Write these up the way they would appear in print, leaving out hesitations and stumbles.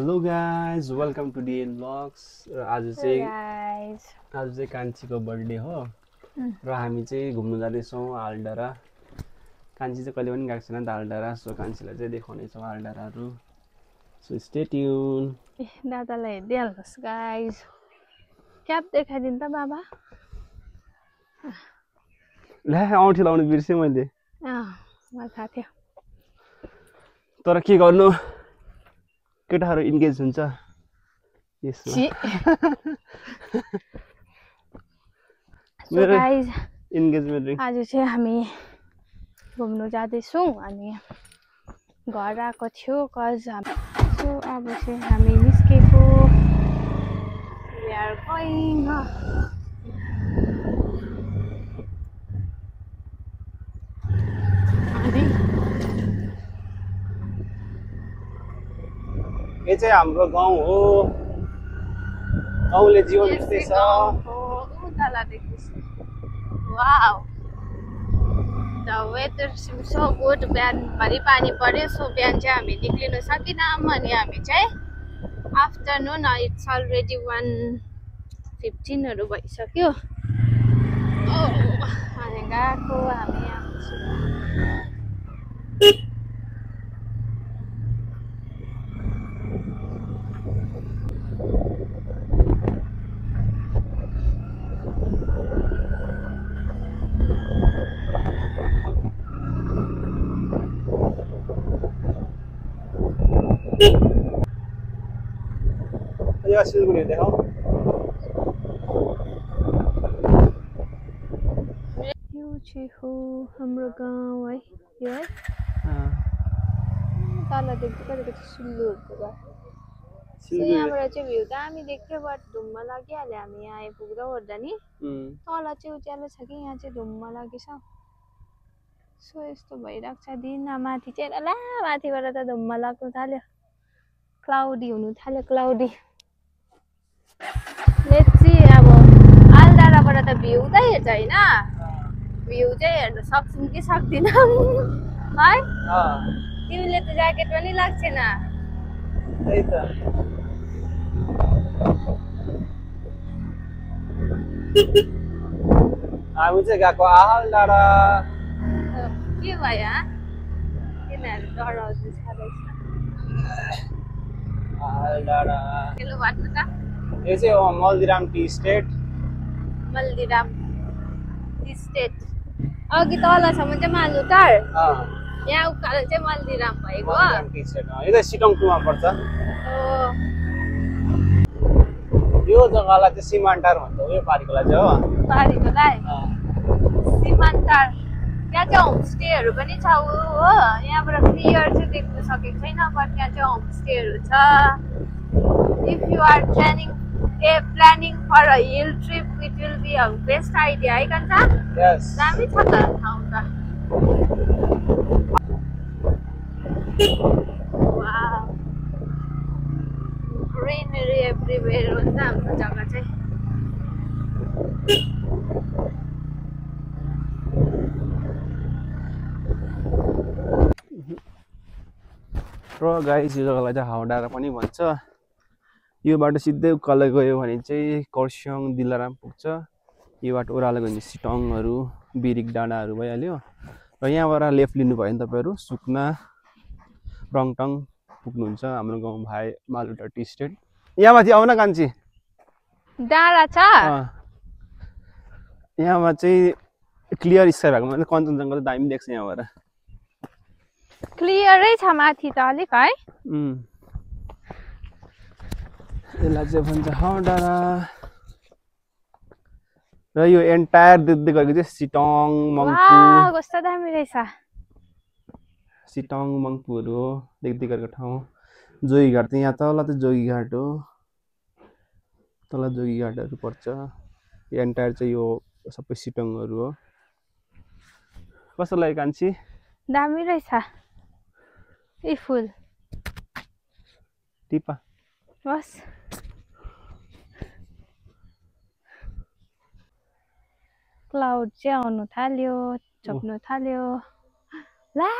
Hello guys welcome to DN blogs र आज चाहिँ कान्छीको बर्थडे हो र हामी चाहिँ घुम्न जाँदैछौँ आलडाँडा। कान्छी चाहिँ कहिले पनि गएको छैन नि त आलडाँडा, सो कान्छीलाई चाहिँ देखाउनेछौँ आलडाँडाहरू। So stay tune. दादालाई हेरिदिइहाल्नुहोस् गाइज। क्याप देखाइदिनु त बाबा। ला औँठी लाउनु बिर्सेँ मैले। मलाई थाहा थियो तर के गर्नु, केटाहरू इन्गेज हुन्छ यसमा। So guys engagement ring. आज चाहिँ हामी घुम्नु जाँदैछौँ अनि घर आएको थियो कज सो अब चाहिँ हामी निस्केको। We are going। यो चाहिँ हाम्रो गाउँ हो, गाउँले जीवन यस्तै छ। Wow, the weather seems so good। बिहानभरि पानी पर्यो, सो बिहान चाहिँ हामी निक्लिन सकेनौँ अनि हामी चाहिँ आफ्टरनुन इट्स अलरेडी 1:15 भइसक्यो। अनि गएको हामी यो सिलगढी देखाऊ। यो चाहिँ हो हाम्रो गाउँ है, यो है तल देख्दै गरेको चाहिँ सुल्लुहरूको घर। यहाँबाट चाहिँ भ्यू दामी देख्थ्यो, बट धुम्म लागिहाल्यो। हामी यहाँ आइपुग्दा ओर्दा नि तल चाहिँ उज्यालो छ कि यहाँ चाहिँ धुम्म लागेछ। सो यस्तो भइरहेको छ दिन। माथि चाहिँ ला माथिबाट त धुम्म लाग्नु थाल्यो, क्लाउडी हुनु थाल्यो, क्लाउडी। लेट्सी अब आलडाँडाबाट त भ्यू त हेर्छ होइन, भ्यू चाहिँ हेर्न सक्छौँ कि सक्दिनौँ है। तिमीले त ज्याकेट पनि लाग्छेन। त्यही त हामी चाहिँ गएको आलडाँडा। के भयो तिनीहरू डराउँदै छ आलडाँडा केलो भन्नु त। यो चाहिँ हो मल्दिराम टी स्टेट। मल्दिराम टी स्टेट अघि तलसम्म चाहिँ मालुटार, यहाँ उकालो चाहिँ मल्दिराम भएको। मल्दिराम टी स्टेट यो चाहिँ सिटोङ 2 मा पर्छ। यो जग्गालाई चाहिँ सिमान्टार भन्छ, यो पारीकोलाई चाहिँ हो पारीकोलाई सिमान्टार। त्यहाँ चाहिँ होमस्टेहरू पनि छ हो। यहाँबाट क्लियर चाहिँ देख्न सकेको छैन, बट त्यहाँ चाहिँ होमस्टेहरू छ। If you are planning for a hill trip it will be a best idea है कान्छा। दामी छ त ठाउँ त। वाउ, ग्रिनरी एभ्रिवेयर हो नि त हाम्रो जग्गा चाहिँ। र गाइस यो जग्गालाई चाहिँ हाउडाँडा पनि भन्छ। यो बाटो सिधै उकालो गयो भने चाहिँ कर्सियङ दिलाराम पुग्छ। यो बाटो ओह्रालो गयो भने सिटोङहरू बिरिक डाँडाहरू भइहाल्यो। र यहाँबाट लेफ्ट लिनुभयो भने तपाईँहरू सुकुना रङटङ पुग्नुहुन्छ। हाम्रो गाउँ भाइ मालुटार टी स्टेट। यहाँ माथि आउन कान्छी, डाँडा छ यहाँमा चाहिँ क्लियर स्काई भएको मतलब कञ्चनजङ्घा त दामी देख्छ यहाँबाट। क्लियरै छ माथि त अलिक है। यसलाई चाहिँ भन्छ हाउडाँडा। र यो एन्टायर देख्दै गरेको चाहिँ सिटोङ मङ्पू। कस्तो दामी रहेछ। सिटोङ मङ्पूहरू हो देख्दै गरेको ठाउँ। जोगीघाट चाहिँ यहाँ तल त जोगीघाट हो, तल जोगीघाटहरू पर्छ। यो एन्टायर चाहिँ यो सबै सिटोङहरू हो। कस्तो लाग्यो कान्छी? दामी रहेछ। ए फुल टिपा बस। क्लाउड चाहिँ आउनु थाल्यो, झप्नु थाल्यो। ला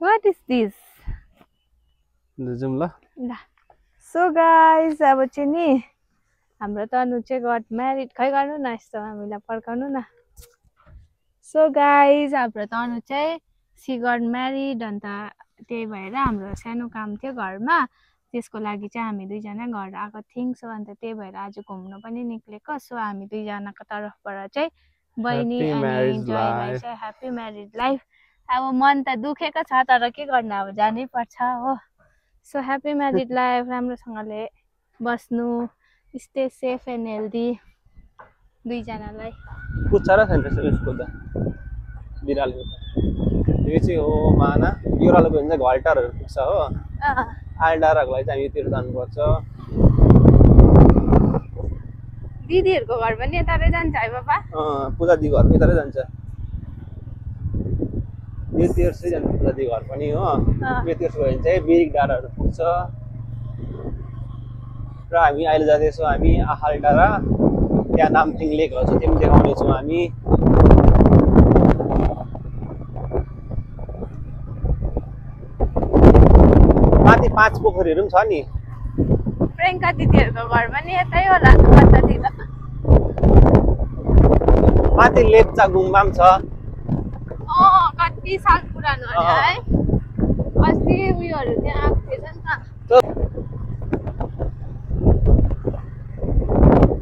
What is this? जाउँ ल। ल सो गाइस अब चाहिँ नि हाम्रो तनु चाहिँ गट म्यारिड खै गर्नु न यस्तो हामीलाई पर्खाउनु न। सो गाइस हाम्रो तनु चाहिँ सी गट म्यारिड अन्त त्यही भएर हाम्रो सानो काम थियो घरमा त्यसको लागि चाहिँ हामी दुईजना घर आएको थियौँ। सो अन्त त्यही भएर आज घुम्नु पनि निक्लेको। सो हामी दुईजनाको तर्फबाट चाहिँ बहिनी अनि जयलाई चाहिँ ह्याप्पी म्यारिड लाइफ। अब मन त दुखेको छ तर के गर्नु अब जानै पर्छ हो। सो ह्याप्पी म्यारिड लाइफ, राम्रोसँगले बस्नु, स्टे सेफ एन्ड हेल्दी दुईजनालाई। पुच्छ र छैन यसको त बिरालो यो चाहिँ हो माना यो रालोको भन्छ घल्टारहरू पुग्छ हो। आइडाराको लागि चाहिँ हामी यतिर जानुपर्छ। दिदीहरूको घर पनि यतारै जान्छ है बाबा? पूजा दी घर यतारै जान्छ। यो तेर्सै जान्छ पूजा दी घर पनि हो। यो तेर्सो भयो भने चाहिँ बिरिक डाँडाहरू पुग्छ र हामी अहिले जाँदैछौँ हामी आहाल डाँडा। त्यहाँ नामथिङ लेकहरू छ त्यो पनि देखाउनेछौँ हामी। माथि 5 पोखरीहरू पनि छ नि। प्रियङ्का दिदीहरूको घर पनि यतै होला कतातिर। माथि लेप्चा गुम्बा पनि छ। कति साल पुरानो होला है। अस्ति उयोहरू त्यहाँ आएको थिएछ नि त।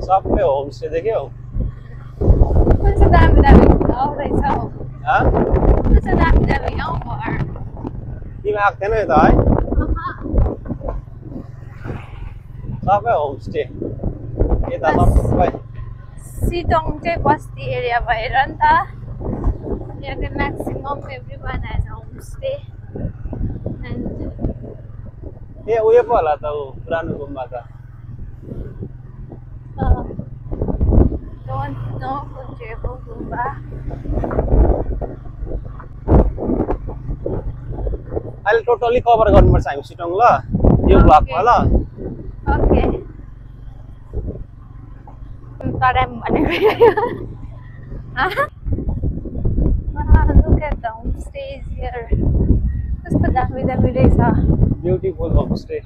सबै होमस्टे देख्यौ? कस्तो दामी दामी रहेछ हौ। कस्तो दामी दामी हौ घर। तिमी आएको थिएन यता है? सबै होमस्टे यता सबै। सिटोङ चाहिँ बस्ती एरिया भएर नि त यहाँ चाहिँ म्याक्सिमम एभ्रिवान हेज होमस्टे। ए उयो पो होला त ऊ पुरानो गुम्बा त। Don't know कुन चाहिँ हो गुम्बा। अहिले टोटली कभर गर्नुपर्छ हामी सिटोङ ल यो ब्लकमा ल। ओके तराम भनेको look at the homestays here. कस्तो दामी दामी रहेछ। Beautiful homestay.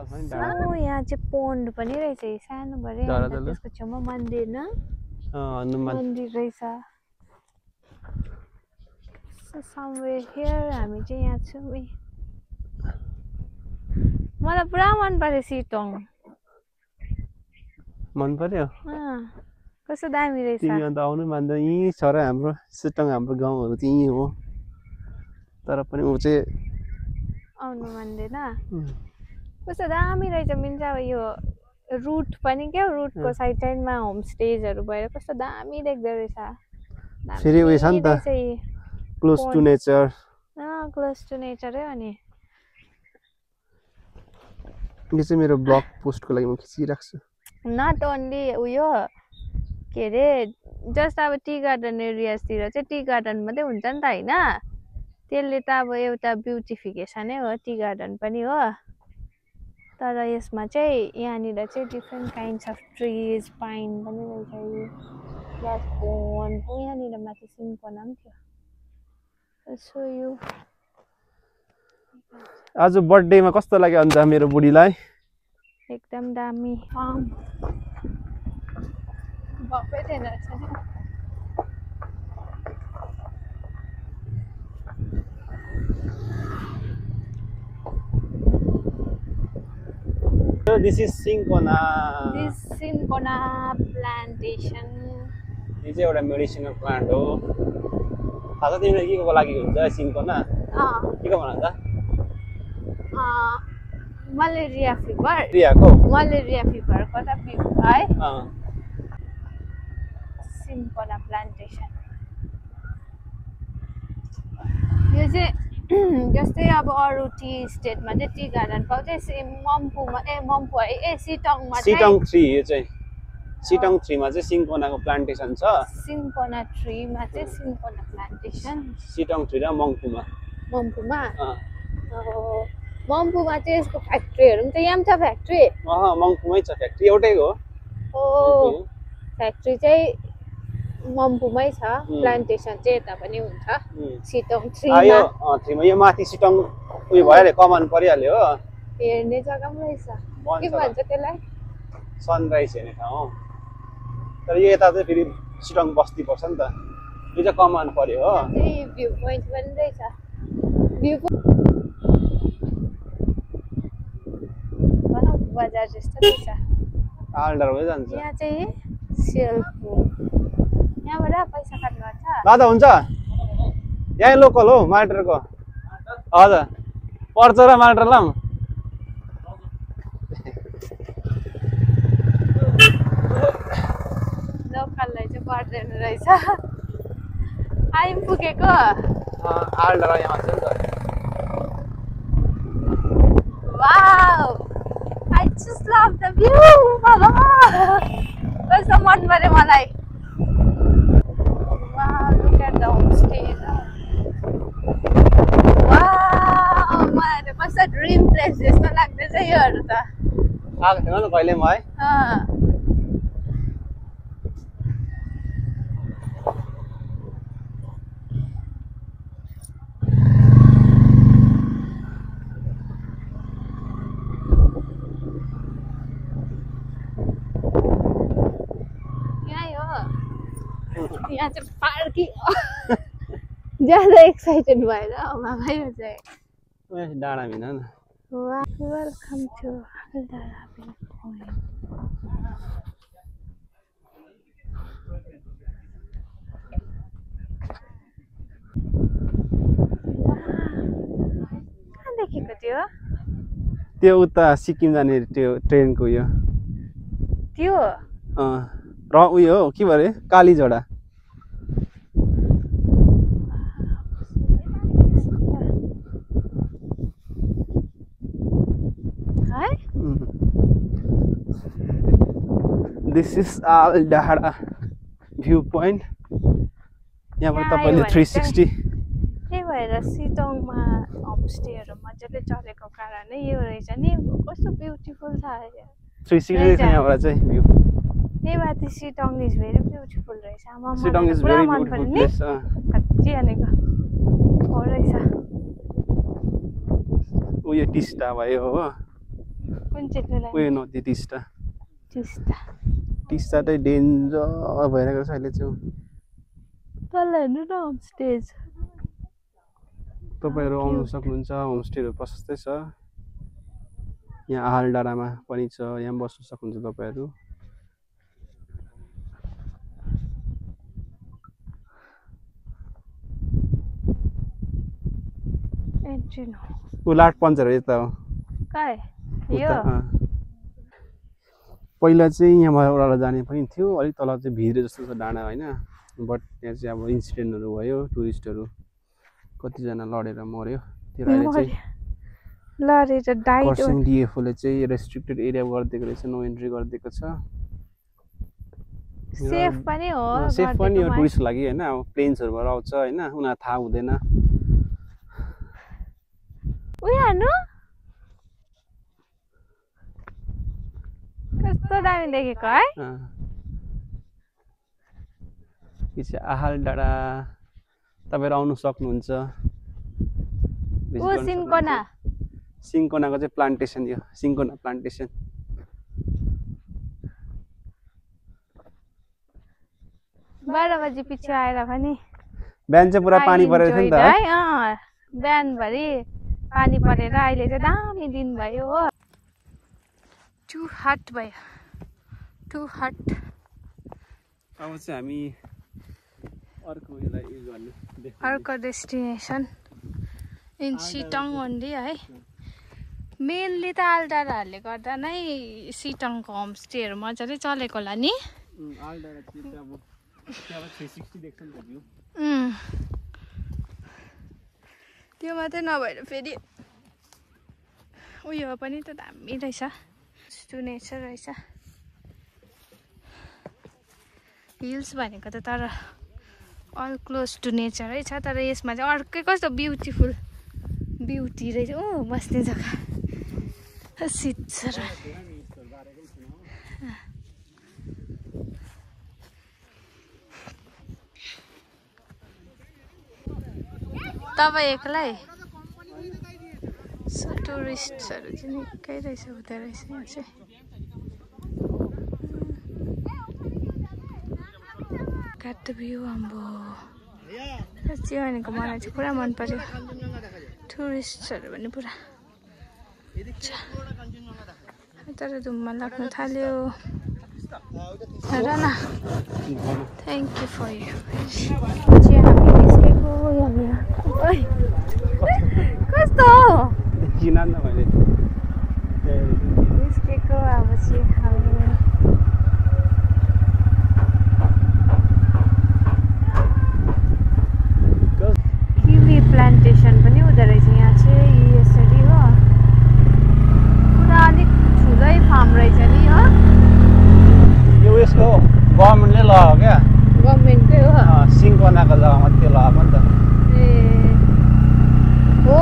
यहाँ चाहिँ पोन्ड पनि रहेछ सानो भरे त्यसको छेउमा मन्दिर न मन्दिर रहेछ। somewhere here हामी चाहिँ यहाँ छौँ। मलाई पुरा मन पर्यो सिटोङ। मन पर्यो? कस्तो दामी रहेछ। तिमी अन्त आउनु मान्दैन। यहीँ छ र हाम्रो सिटोङ हाम्रो गाउँहरू चाहिँ यहीँ हो तर पनि ऊ चाहिँ आउनु मान्दैन। कस्तो दामी रहेछ मिन्छ अब यो रुट पनि क्या रुटको साइड साइडमा होमस्टेजहरू भएर कस्तो दामी देख्दो रहेछ। फेरि उयो छ नि त close to nature. Close to नेचरै हो नि। यो चाहिँ मेरो ब्लग पोस्टको लागि म खिचिरहेको छु। नट ओन्ली उयो के अरे जस्ट अब टी गार्डन एरियाजतिर चाहिँ टी गार्डन मात्रै हुन्छ नि त होइन। त्यसले त अब एउटा ब्युटिफिकेसनै हो टी गार्डन पनि हो। तर यसमा चाहिँ यहाँनिर चाहिँ डिफ्रेन्ट काइन्ड्स अफ ट्रिज पाइन पनि रहेछ। प्लस बोन यहाँनिर माथि सिन्कोना पनि थियो। सो यो आज बर्थडेमा कस्तो लाग्यो अन्त मेरो बुढीलाई? एकदम दामी। भक्कै थिएन रहेछ नि। So this is Cinchona. This Cinchona plantation. यो चाहिँ एउटा मेडिसिनल प्लान्ट हो। थाहा छ तिमीलाई के को लागि हुन्छ सिन्कोना? के को भन्छ? Malaria fever. मलेरिया फिभर कता पिन्छ है? Cinchona plantation. यो चाहिँ जस्तै अब अरू टी स्टेटमा चाहिँ टी गार्डन पाउँछ। मम्पूमा मम्पू है सिटोङमा चाहिँ सिटोङ 3 यो चाहिँ सिटोङ 3 मा चाहिँ सिन्कोनाको प्लान्टेसन छ। सिन्कोना 3 मा चाहिँ सिन्कोना प्लान्टेसन। सिटोङ 3 र मम्पूमा मम्पूमा चाहिँ यसको फ्याक्ट्रीहरू पनि छ। यहाँ पनि छ फ्याक्ट्री? मम्पूमै छ फ्याक्ट्री एउटै हो। फ्याक्ट्री चाहिँ मम्पूमै छ। प्लान्टेसन चाहिँ यता पनि हुन्छ सिटोङ 3 मा। यो 3 मा यो माथि सिटोङ उयो भइहाल्यो कमान परिहाल्यो हो। हेर्ने जग्गा पनि रहेछ के भन्छ त्यसलाई सनराइज हेर्ने ठाउँ हो तर यो यता चाहिँ फेरि सिटोङ बस्ती पर्छ नि त यो चाहिँ कमान पर्यो हो भ्यू पोइन्ट पनि रहेछ भ्यू बजार जस्तो रहेछ आलडाँडामै जान्छ यहाँ चाहिँ सेल्फ यहाँबाट पैसा काट्नुपर्छ दादा हुन्छ यहीँ लोकल हो मार्टरको हजुर पर्छ र मार्टर ल लोकललाई चाहिँ पर्दैन रहेछ आइपुगेको आलडाँडा यहाँ छ नि त wow I just love the view कस्तो मन पर्यो मलाई wow look at the homestay wow मलाई त कस्तो ड्रिम प्लेस जस्तो लाग्दैछ योहरू त आएको थिएन नि कहिले म है यहाँ चाहिँ पार्किङ ज्यादा एक्साइटेड भएर मामा यो चाहिँ डाँडा मिन न welcome to Aldanda view point कहाँ देखेको थियो त्यो उता सिक्किम जाने त्यो ट्रेनको यो त्यो र उयो हो के भरे Kalijhoda this is Aldanda view point यहाँबाट तपाईँले 360 त्यही भएर सिटोङमा होमस्टेहरू मजाले चलेको कारणै यो रहेछ नि कस्तो ब्युटिफुल छ 360 यहाँबाट चाहिँ भ्यू त्यही माथि सिटोङ इज भेरी ब्युटिफुल रहेछ Sittong is very beautiful place कति भनेको हो रहेछ उयो टिस्टा भयो हो कुन चाहिँ उयो नदी टिस्टा टिस्टा चाहिँ डेन्जर भइरहेको छ अहिले चाहिँ तल हेर्नु न होमस्टेज तपाईँहरू आउनु सक्नुहुन्छ होमस्टेहरू प्रशस्तै छ यहाँ आलडाँडामा पनि छ यहाँ बस्न सक्नुहुन्छ तपाईँहरू लाट पन्चर यता हो पहिला चाहिँ यहाँबाट ओह्रालो जाने पनि थियो अलिक तल चाहिँ भिर जस्तो छ डाँडा होइन बट यहाँ चाहिँ अब इन्सिडेन्टहरू भयो टुरिस्टहरू कतिजना लडेर मर्यो त्यो खरसाङ डिएफओले चाहिँ रेस्ट्रिक्टेड एरिया गरिदिएको रहेछ नो एन्ट्री गरिदिएको छ सेफ पनि हो टुरिस्टको लागि होइन अब प्लेन्सहरूबाट आउँछ होइन उनीहरूलाई थाहा हुँदैन कस्तो दामी देखेको है पछि आलडाँडा तपाईँहरू आउनु सक्नुहुन्छ सिन्कोनाको चाहिँ प्लान्टेसन यो सिन्कोना प्लान्टेसन 12 बजी पछि आएर पनि बिहान चाहिँ पुरा पानी परेको थियो नि त है बिहानभरि पानी परेर अहिले चाहिँ दामी दिन भयो हो टु हट भयो टु हट अब चाहिँ हामी अर्को यसलाई उयो गर्ने अर्को डेस्टिनेसन इन सिटोङ ओन्ली है मेनली त आलडाँडाहरूले गर्दा नै सिटोङको होमस्टेहरू मजाले चलेको होला नि त्यो मात्रै नभएर फेरि उयो पनि त दामी रहेछ टु नेचर रहेछ हिल्स भनेको त तर अल क्लोज टु नेचरै छ तर यसमा चाहिँ अर्कै कस्तो ब्युटिफुल ब्युटी रहेछ ओ बस्ने जग्गा सिट्छ र तपाईँ एक्लै टुरिस्टहरु चाहिँ निकै रहेछ हुँदो रहेछ यहाँ चाहिँ Got the view अम्बो साँच्चै भनेको मलाई चाहिँ पुरा मन पर्यो टुरिस्टहरु पनि पुरा तर धुम्म लाग्न थाल्यो हेर न थ्याङ्क यू फर यु चाहिँ हामी निस्केको यहाँ कस्तो किन न मैले निस्केको अब चाहिँ हामी किवी प्लान्टेसन पनि हुँदो रहेछ यहाँ चाहिँ यसरी हो पुरा अलिक ठुलै फार्म रहेछ नि हो यो यसको गभर्नमेन्टले लगायो क्या गभर्नमेन्टकै हो सिन्कोनाको जग्गामा त्यो लगाएको नि त ए हो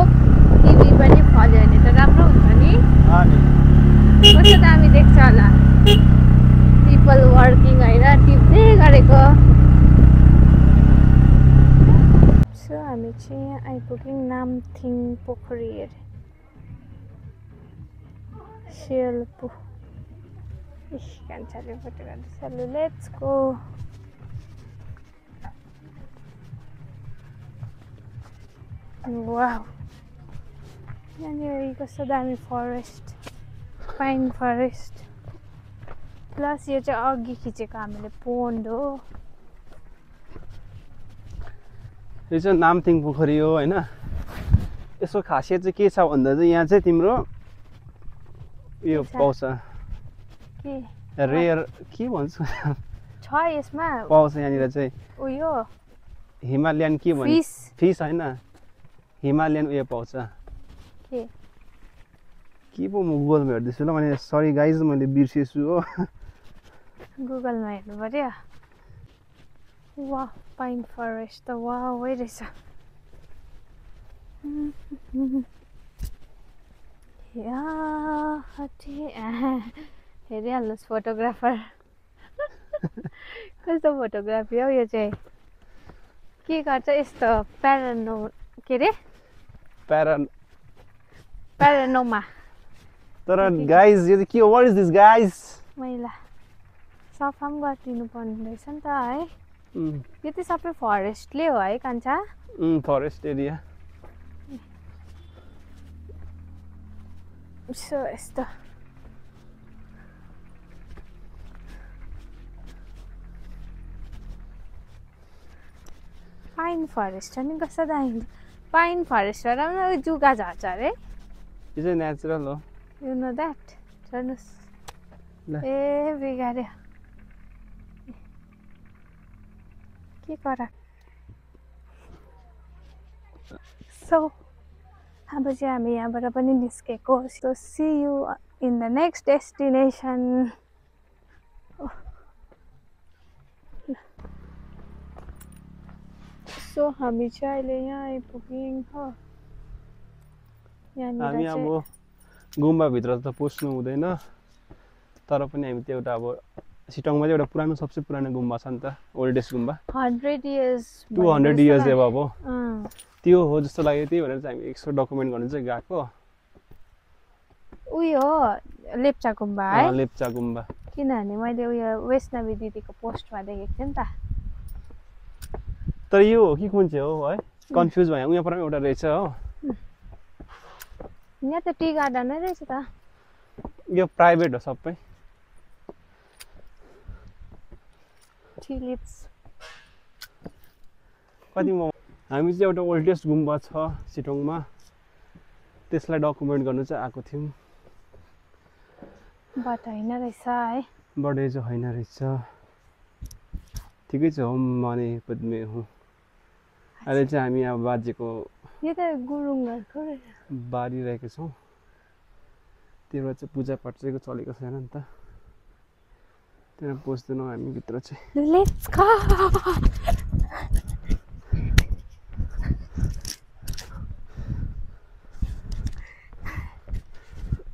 किवी पनि फल्यो भने त राम्रो हुन्छ नि कस्तो दामी देख्छ होला पिपल वर्किङ होइन टिप्दै गरेको सो हामी चाहिँ यहाँ आइपुग्यौँ नामथिङ पोखरी अरे सेल्पु कान्छाले फोटो गर्दैछ लेट्स गो वाउ यहाँनिर कस्तो दामी फरेस्ट पाइन फरेस्ट प्लस यो चाहिँ अघि खिचेको हामीले पोन्ड हो यो चाहिँ नामथिङ पोखरी हो होइन यसको खासियत चाहिँ के छ भन्दा चाहिँ यहाँ चाहिँ तिम्रो यो पाउँछ के रेयर के भन्छ छ यसमा पाउँछ यहाँनिर चाहिँ उयो हिमालयन के भन्छ फिस होइन हिमालयन उयो पाउँछ के पो म गुगलमा हेर्दैछु ल मैले सरी गाइज मैले बिर्सेछु हो गुगलमा हेर्नु पर्यो वाह पाइन फरेस्ट त वाहै रहेछ हेरिहाल्नुहोस् फोटोग्राफर कस्तो फोटोग्राफी हो यो चाहिँ के गर्छ यस्तो के अरे प्यारानोमा तर गाइज यो चाहिँ के हो व्हाट इज दिस गाइज मैला सफा पनि गरिदिनु पर्ने रहेछ नि त है यो चाहिँ सबै फरेस्टले हो है कान्छा फरेस्ट एरिया सो यस्तो पाइन फरेस्ट अनि कस्तो दामी पाइन फरेस्ट र जुगा झर्छ अरे यो चाहिँ नेचुरल हो यु नो द्याट हेर्नुहोस् ए बिगार्यो के गर सो अब चाहिँ हामी यहाँबाट पनि निस्केको so see you in the next destination so हामी चाहिँ अहिले यहाँ आइपुग्यौँ हो हामी अब गुम्बाभित्र त पस्नु हुँदैन तर पनि हामी त्यो एउटा अब सिटङमा चाहिँ एउटा पुरानो सबसे पुरानो गुम्बा छ नि त ओल्डेस्ट गुम्बा 100 इयर्स 200 इयर्स एबभ हो त्यो हो जस्तो लाग्यो त्यही भनेर चाहिँ हामी यसो डकुमेन्ट गर्नु चाहिँ गएको उयो हो लेप्चा गुम्बा है लेप्चा गुम्बा किनभने मैले उयो वैष्णवी दिदीको पोस्टमा देखेको थिएँ नि त तर यो हो कि कुन चाहिँ हो है कन्फ्युज भयो उहाँ पर एउटा रहेछ हो यहाँ त टी गार्डन नै रहेछ त यो प्राइभेट हो सबै कति हामी चाहिँ एउटा ओल्डेस्ट गुम्बा छ सिटोङमा त्यसलाई डकुमेन्ट गर्नु चाहिँ आएको थियौँ बट होइन रहेछ है बडे चाहिँ होइन रहेछ ठिकै छ हम माने पद्मे हुँ अहिले चाहिँ हामी अब बाजेको यो त गुरुङहरुको रहेछ बारी रहेको छौँ त्यो भएर चाहिँ पूजापाठ चाहिँ चलेको छैन नि त त्यहाँ पस्दैनौँ हामी भित्र चाहिँ लेट्स गो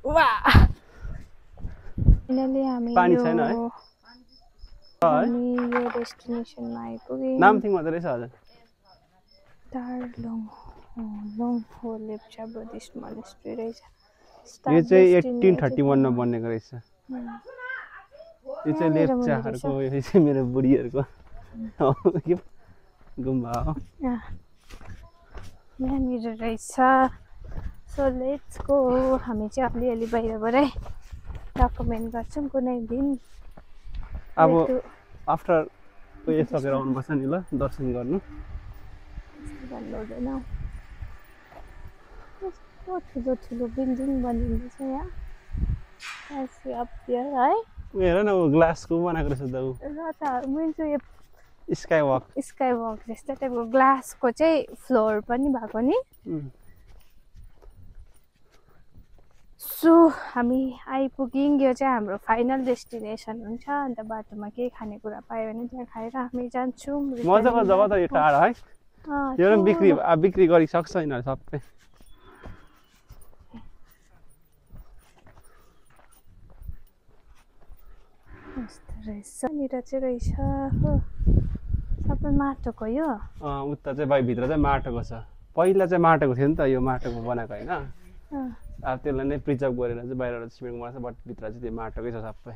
वाह फाइनली हामी पानी छैन है हामी यो डेस्टिनेसनमा आइपुग्यौँ नामथिङ मात्रै रहेछ हजुर दार्लुङ लोङ हो लेप्चा बुद्धिस्ट मोनेस्ट्री रहेछ यो चाहिँ 1831 मा बनेको रहेछ। यो चाहिँ लेप्चाहरूको, यो चाहिँ मेरो बुढीहरूको गुम्बा हो। यहाँनिर रहेछ। So let's go. हामी चाहिँ अलिअलि बाहिरबाटै डकुमेन्ट गर्छौँ कुनै दिन। अब आफ्टर उयो सकेर आउनुपर्छ नि ल दर्शन गर्नु। भन्नु हुँदैन। कस्तो ठुलो ठुलो बिल्डिङ बनिँदैछ यहाँ। अप देयर है। हेर न ऊ ग्लासको बनाएको रहेछ त ऊ। र त मैले चाहिँ यो स्काई वक जस्तो टाइपको ग्लासको चाहिँ फ्लोर पनि भएको नि। सो हामी आइपुग्यौँ। यो चाहिँ हाम्रो फाइनल डेस्टिनेसन हुन्छ। अन्त बाटोमा केही खानेकुरा पायो भने त्यहाँ खाएर हामी जान्छौँ। मजाको जग्गा त यो टाढा है। यो बिक्री गरिसक्छ यिनीहरू सबै। यहाँनिर चाहिँ रहेछ हो सबै माटोको यो। उता चाहिँ भित्र चाहिँ माटोको छ। पहिला चाहिँ माटोको थियो नि त, यो माटोको बनाएको होइन। अब त्यसलाई नै प्रिजर्भ गरेर चाहिँ बाहिरबाट सिमेन्टको बनाएको छ, बट भित्र चाहिँ त्यो माटोकै छ सबै।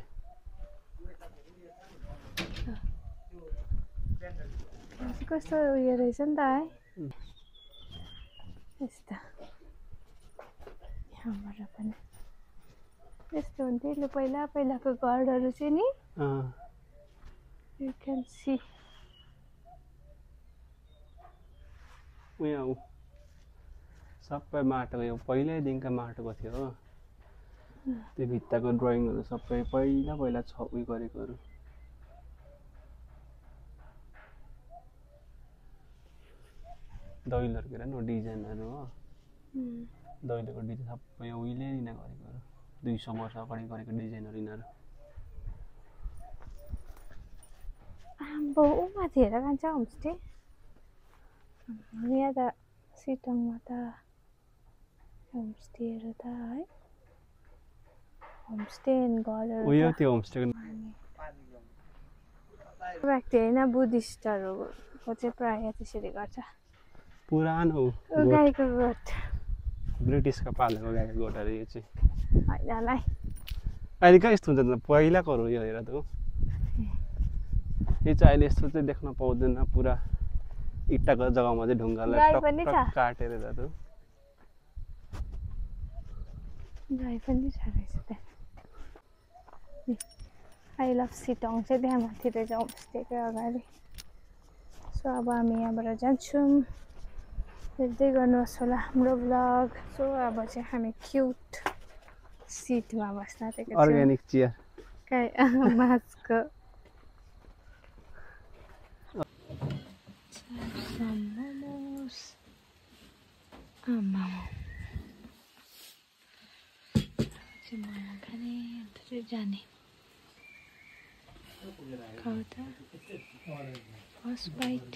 कस्तो उयो रहेछ नि त है। यस्तो यहाँबाट पनि यस्तो हुन्थ्यो पहिलाको घरहरू चाहिँ नि। यु क्यान सी उयो सबै माटोको, यो पहिल्यैदेखिको माटोको थियो हो। त्यो भित्ताको ड्रइङहरू सबै पहिला छ उयो गरेकोहरू। दैलोहरूको हेर न डिजाइनहरू हो। दैलोको डिजाइन सबै उहिले यिनीहरू गरेकोहरू, 200 वर्ष अगाडि गरेको डिजाइनहरू यिनीहरू। आम्बो माथि हेर कान्छ होमस्टे। यहाँ त सिटङमा त होमस्टेहरू त है। होमस्टे घरहरू उयो त्यो होमस्टेको व्यक्ति होइन बुद्धिस्टहरूको चाहिँ प्रायः त्यसरी गर्छ। पुरानो गाईको गोठ। ब्रिटिसको पालेको गाईको गोठहरू यो चाहिँ होइन है। अहिले कहाँ यस्तो हुन्छ त पहिलाकोहरू यो हेर त। यो चाहिँ अहिले यस्तो चाहिँ देख्न पाउँदैन। पुरा इट्टाको जग्गामा चाहिँ ढुङ्गालाई टक्क काटेर हेर त। गाई पनि छ रहेछ त्यहाँ। आई लभ सिटङ चाहिँ त्यहाँ माथि रहेछ होमस्टेकै अगाडि। सो अब हामी यहाँबाट जान्छौँ। हेर्दै गर्नुहोस् होला हाम्रो ब्लग। सो अब चाहिँ हामी क्युट सिटमा बस्न आँटेको छौँ। अर्ग्यानिक चियर मास्कको। मोमो खाने अन्त चाहिँ जाने। खाऊ त फर्स्ट बाइट।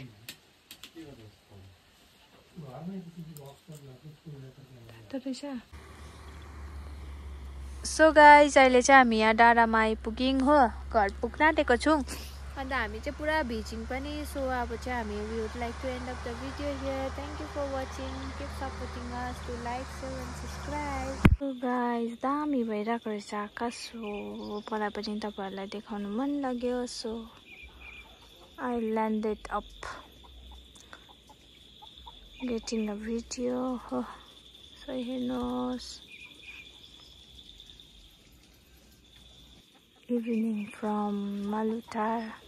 सो गाइज अहिले चाहिँ हामी यहाँ डाँडामा आइपुग्यौँ हो। घर पुग्न आँटेको छौँ। अन्त हामी चाहिँ पुरा भिज्यौँ पनि। सो अब चाहिँ हामी we would like to end of the video here. Thank you for watching. Keep supporting us to like share and subscribe. So guys दामी भइरहेको रहेछ आकाश। हो पढाइ पनि तपाईँहरूलाई देखाउनु मन लाग्यो। So I landed up getting a video हो। सो हेर्नुहोस् इभिनिङ फ्रम मालुटार।